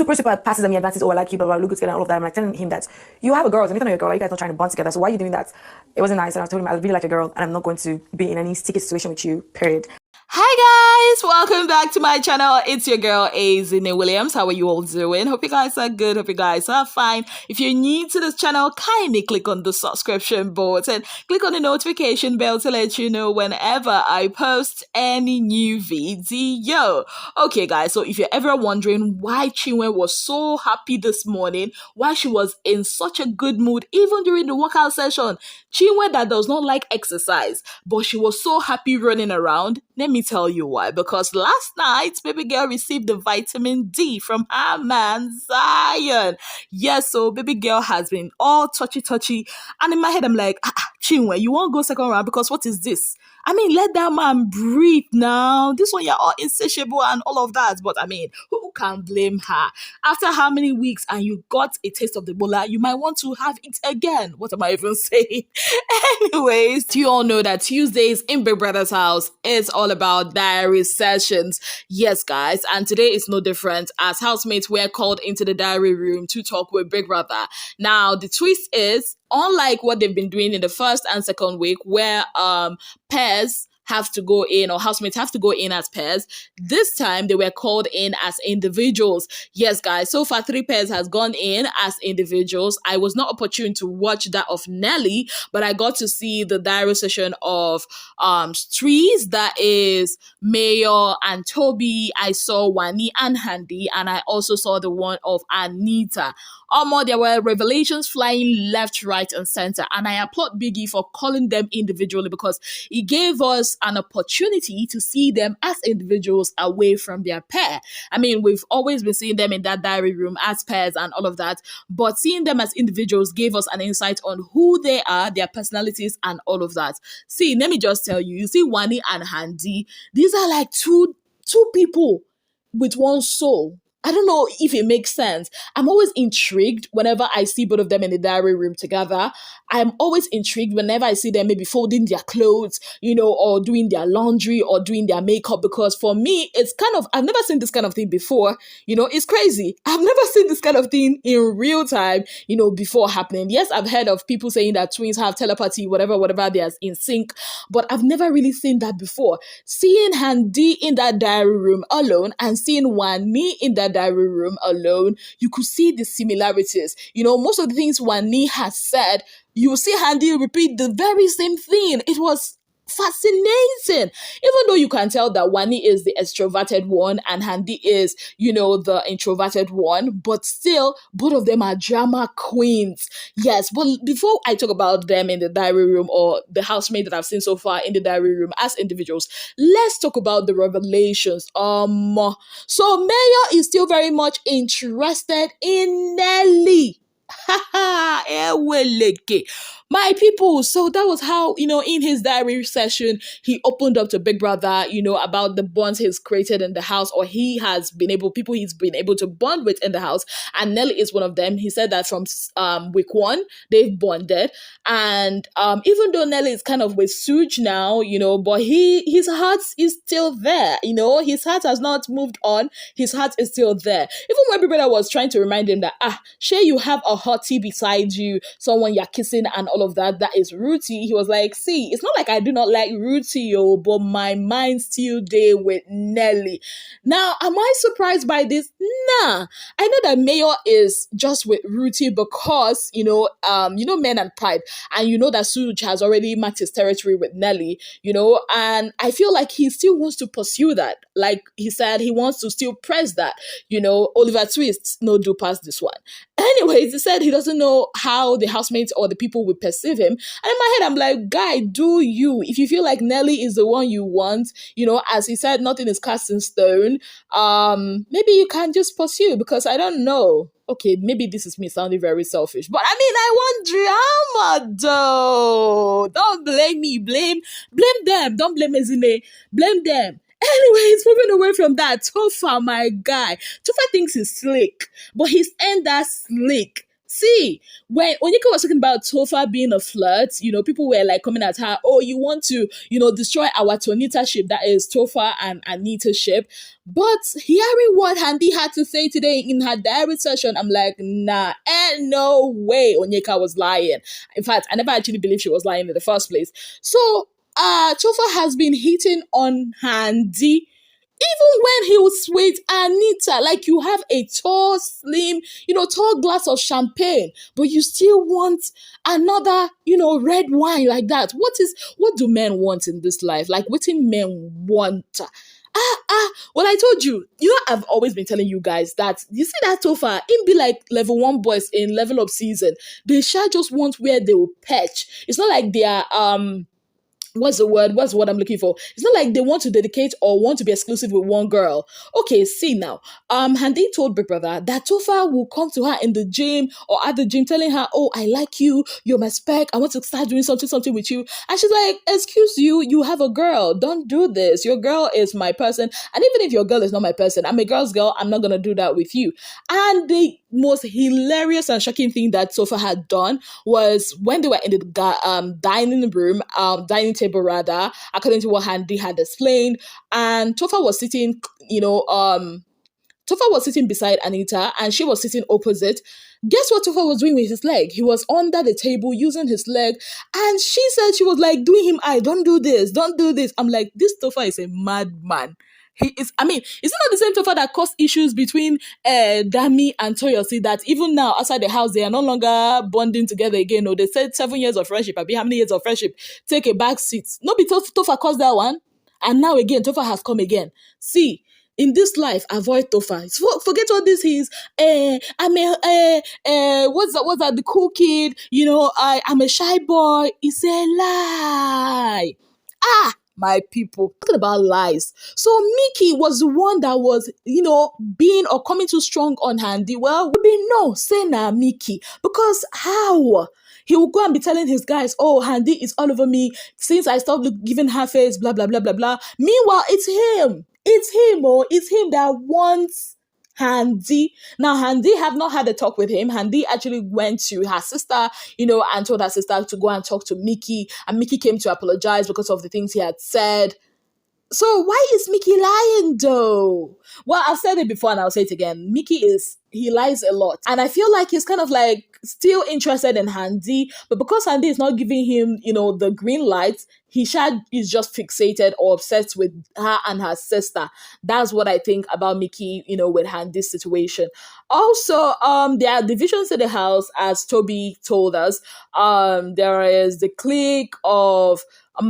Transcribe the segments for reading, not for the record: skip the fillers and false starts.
super passes me advances, oh, I like you, but look good together and all of that. I'm like telling him that you have a girl, and you're a girl, you guys not trying to bond together, so why are you doing that? It wasn't nice, and I told him I really like a girl, and I'm not going to be in any sticky situation with you, period. Hi guys, welcome back to my channel. It's your girl Azine Williams. How are you all doing? Hope you guys are good. Hope you guys are fine. If you're new to this channel, kindly click on the subscription button, click on the notification bell to let you know whenever I post any new video. Okay guys, so if you're ever wondering why Chinwe was so happy this morning, why she was in such a good mood even during the workout session, Chinwe that does not like exercise, but she was so happy running around, let me tell you why. Because last night, baby girl received the vitamin D from her man, Zion. Yes, so baby girl has been all touchy. And in my head, I'm like, Chinwe, you won't go second round because what is this? I mean, let that man breathe now. This one, you're all insatiable and all of that. But I mean, who can blame her? After how many weeks and you got a taste of the bola, you might want to have it again. What am I even saying? Anyways, you all know that Tuesdays in Big Brother's house is all about diary sessions. Yes, guys, and today is no different as housemates were called into the diary room to talk with Big Brother. Now, the twist is, unlike what they've been doing in the first and second week, where pairs have to go in or housemates have to go in as pairs, this time they were called in as individuals. Yes, guys, so far 3 pairs has gone in as individuals. I was not opportune to watch that of Nelly, but I got to see the diary session of Trees, that is Mayor and Toby. I saw Wani and Handi, and I also saw the one of Anita. There were revelations flying left, right, and center, and I applaud Biggie for calling them individually because he gave us an opportunity to see them as individuals away from their pair. I mean, we've always been seeing them in that diary room as pairs and all of that, but seeing them as individuals gave us an insight on who they are, their personalities, and all of that. See, let me just tell you, you see Wani and Handi, these are like two people with one soul. I don't know if it makes sense. I'm always intrigued whenever I see both of them in the diary room together. I'm always intrigued whenever I see them maybe folding their clothes, or doing their laundry or doing their makeup, because for me, it's kind of, I've never seen this kind of thing before. It's crazy. I've never seen this kind of thing in real time, before happening. Yes, I've heard of people saying that twins have telepathy, whatever, they're in sync, but I've never really seen that before. Seeing Handi in that diary room alone and seeing Wani in that diary room alone, you could see the similarities. Most of the things Wani has said, you see Handi repeat the very same thing. It was fascinating. Even though you can tell that Wani is the extroverted one and Handi is, the introverted one, but still, both of them are drama queens. Yes, but before I talk about them in the diary room or the housemate that I've seen so far in the diary room as individuals, let's talk about the revelations. So Mayor is still very much interested in Nelly. My people, so that was how, in his diary session, he opened up to Big Brother, about the bonds he's created in the house, or people he's been able to bond with in the house, and Nelly is one of them. He said that from week 1, they've bonded, and even though Nelly is kind of with Suge now, but his heart is still there, his heart has not moved on, his heart is still there. Even when Big Brother was trying to remind him that, Shay, you have a hottie beside you, someone you're kissing and all of that is Rooty, he was like, see, it's not like I do not like Rooty, but my mind still there with Nelly. Now, am I surprised by this? Nah. I know that Mayor is just with Rooty because, men and pride, and that Suge has already marked his territory with Nelly, and I feel like he still wants to pursue that. Like he said, he wants to still press that, Oliver Twist, no do past this one. Anyways, he said he doesn't know how the housemates or the people will perceive him. And in my head, I'm like, guy, do you? If you feel like Nelly is the one you want, as he said, nothing is cast in stone, maybe you can just pursue, because I don't know. Okay, maybe this is me sounding very selfish, but I mean, I want drama though. Don't blame me. Blame them. Don't blame Ezine. Blame them. Anyways, moving away from that, Tofa, my guy. Tofa thinks he's slick, but he's ain't that slick. See, when Onyeka was talking about Tofa being a flirt, people were like coming at her, oh, you want to, destroy our Tonita ship, that is Tofa and Anita ship. But hearing what Handi had to say today in her diary session, I'm like, nah, and no way Onyeka was lying. In fact, I never actually believed she was lying in the first place. So, Tofa has been hitting on Handi even when he was with Anita. Like, you have a tall, slim, tall glass of champagne, but you still want another, red wine like that. What do men want in this life? Like, what do men want? Well, I told you, I've always been telling you guys that, you see that Tofa, it be like level 1 boys in level up season. They shall just want where they will patch. It's not like they are, what's the word I'm looking for? It's not like they want to dedicate or want to be exclusive with one girl. Okay, see now. Handi told Big Brother that Tofa will come to her in the gym or at the gym telling her, oh, I like you, you're my spec, I want to start doing something with you. And she's like, excuse you, you have a girl, don't do this. Your girl is my person. And even if your girl is not my person, I'm a girl's girl, I'm not gonna do that with you. And the most hilarious and shocking thing that Tofa had done was when they were in the dining table rather, according to what Handi had explained, and Tofa was sitting, Tofa was sitting beside Anita and she was sitting opposite. Guess what Tofa was doing with his leg? He was under the table using his leg, and she said she was like doing him, don't do this, don't do this. I'm like, this Tofa is a madman. He is, is it not the same Tofa that caused issues between Dami and Toyosi, that even now outside the house they are no longer bonding together again? Or they said 7 years of friendship, how many years of friendship take a back seat? No, be Tofa caused that one, and now again Tofa has come again. See, in this life, avoid Tofa. Forget what this is. I'm what's that? The cool kid. I'm a shy boy. It's a lie. My people, talking about lies. So Mickey was the one that was, being or coming too strong on Handi. Well, we be no, say na Mickey. Because how? He will go and be telling his guys, oh, Handi is all over me since I stopped giving her face, blah, blah, blah, blah, blah. Meanwhile, it's him. It's him that wants Handi. Now, Handi have not had a talk with him. Handi actually went to her sister, and told her sister to go and talk to Mickey. And Mickey came to apologize because of the things he had said. So why is Mickey lying though? Well, I've said it before and I'll say it again. He lies a lot. And I feel like he's kind of like still interested in Handi, but because Handi is not giving him, the green light, he is just fixated or obsessed with her and her sister. That's what I think about Mickey, with Handi's situation. Also, there are divisions in the house, as Toby told us. There is the clique of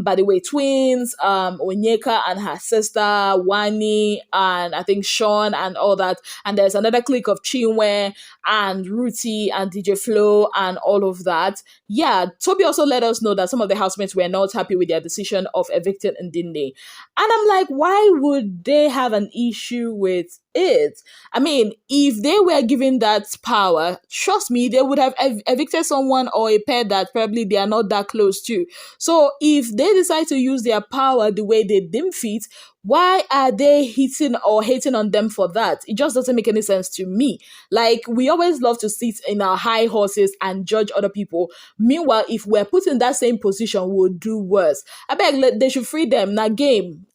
by the way, twins, Onyeka and her sister, Wani, and I think Sean and all that. And there's another clique of Chinwe and Ruti and DJ Flo and all of that. Yeah, Toby also let us know that some of the housemates were not happy with their decision of evicting Ndinde. And I'm like, why would they have an issue with it? If they were given that power, trust me, they would have evicted someone or a pair that probably they are not that close to. So if they decide to use their power the way they deem fit, why are they hitting or hating on them for that? It just doesn't make any sense to me. Like, we always love to sit in our high horses and judge other people. Meanwhile, if we're put in that same position, we'll do worse. I beg, they should free them. Now, game.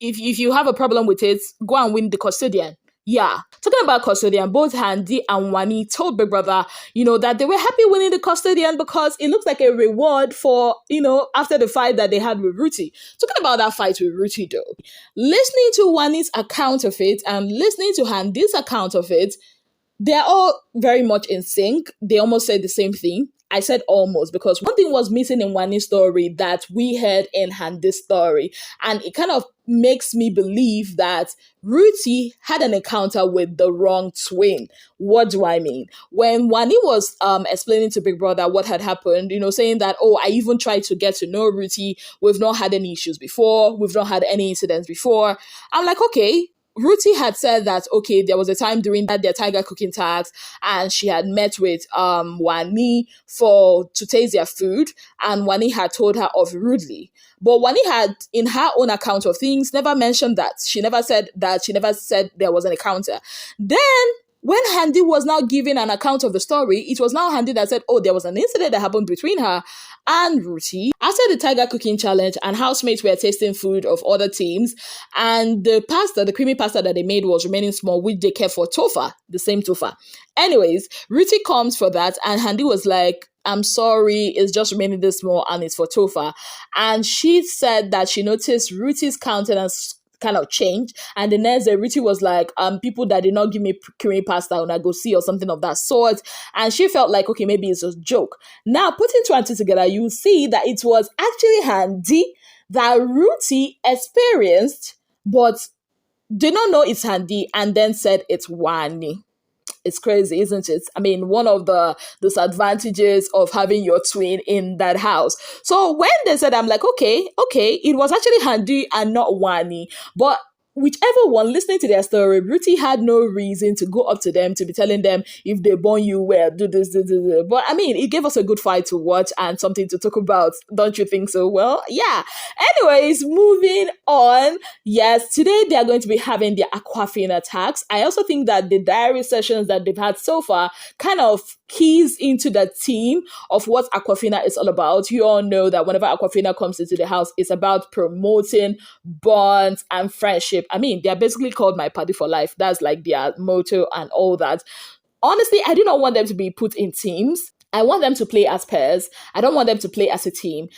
If you have a problem with it, go and win the custodian. Yeah. Talking about custodian, both Handi and Wani told Big Brother, that they were happy winning the custodian because it looks like a reward for, after the fight that they had with Ruti. Talking about that fight with Ruti though, listening to Wani's account of it and listening to Handi's account of it, they're all very much in sync. They almost said the same thing. I said almost because one thing was missing in Wani's story that we heard in Handi's story. And it kind of makes me believe that Ruti had an encounter with the wrong twin. What do I mean? When Wani was explaining to Big Brother what had happened, saying that, oh, I even tried to get to know Ruti. We've not had any issues before. We've not had any incidents before. I'm like, okay. Ruti had said that, okay, there was a time during that their tiger cooking tags and she had met with Wani to taste their food, and Wani had told her off rudely. But Wani had, in her own account of things, never mentioned that. She never said there was an encounter. Then when Handi was now giving an account of the story, it was now Handi that said, oh, there was an incident that happened between her and Ruti after the Tiger Cooking Challenge, and housemates were tasting food of other teams, and the creamy pasta that they made was remaining small, which they kept for Tofa, the same Tofa. Anyways, Ruti comes for that, and Handi was like, I'm sorry, it's just remaining this small and it's for Tofa. And she said that she noticed Ruti's countenance kind of changed, and the next day Ruti was like, people that did not give me creamy pasta when I go see or something of that sort, and she felt like, okay, maybe it's a joke. Now, putting two and two together, you see that it was actually Handi that Ruti experienced, but did not know it's Handi, and then said it's Wani. It's crazy, isn't it? I mean, one of the disadvantages of having your twin in that house. So when they said, I'm like, okay, it was actually Handi and not Wani. But whichever one listening to their story, Ruti had no reason to go up to them to be telling them, if they born you well, do this. But I mean, it gave us a good fight to watch and something to talk about. Don't you think so? Well, yeah. Anyways, moving on. Yes, today they are going to be having their Aquafina attacks. I also think that the diary sessions that they've had so far kind of keys into the theme of what Aquafina is all about. You all know that whenever Aquafina comes into the house, it's about promoting bonds and friendship. I mean, they're basically called my party for life. That's like their motto and all that. Honestly, I do not want them to be put in teams. I want them to play as pairs. I don't want them to play as a team.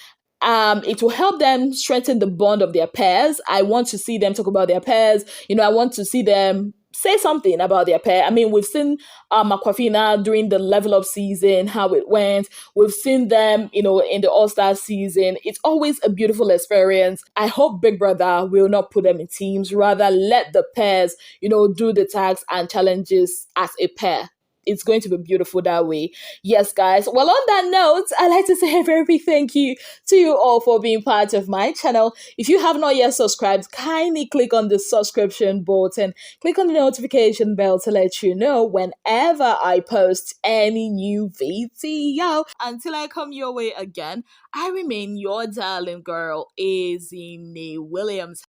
It will help them strengthen the bond of their pairs. I want to see them talk about their pairs. I want to see them say something about their pair. I mean, we've seen Aquafina during the level up season, how it went. We've seen them, in the All-Star season. It's always a beautiful experience. I hope Big Brother will not put them in teams, rather let the pairs, do the tags and challenges as a pair. It's going to be beautiful that way. Yes, guys. Well, on that note, I'd like to say a very big thank you to you all for being part of my channel. If you have not yet subscribed, kindly click on the subscription button. Click on the notification bell to let you know whenever I post any new video. Until I come your way again, I remain your darling girl, Azine Williams.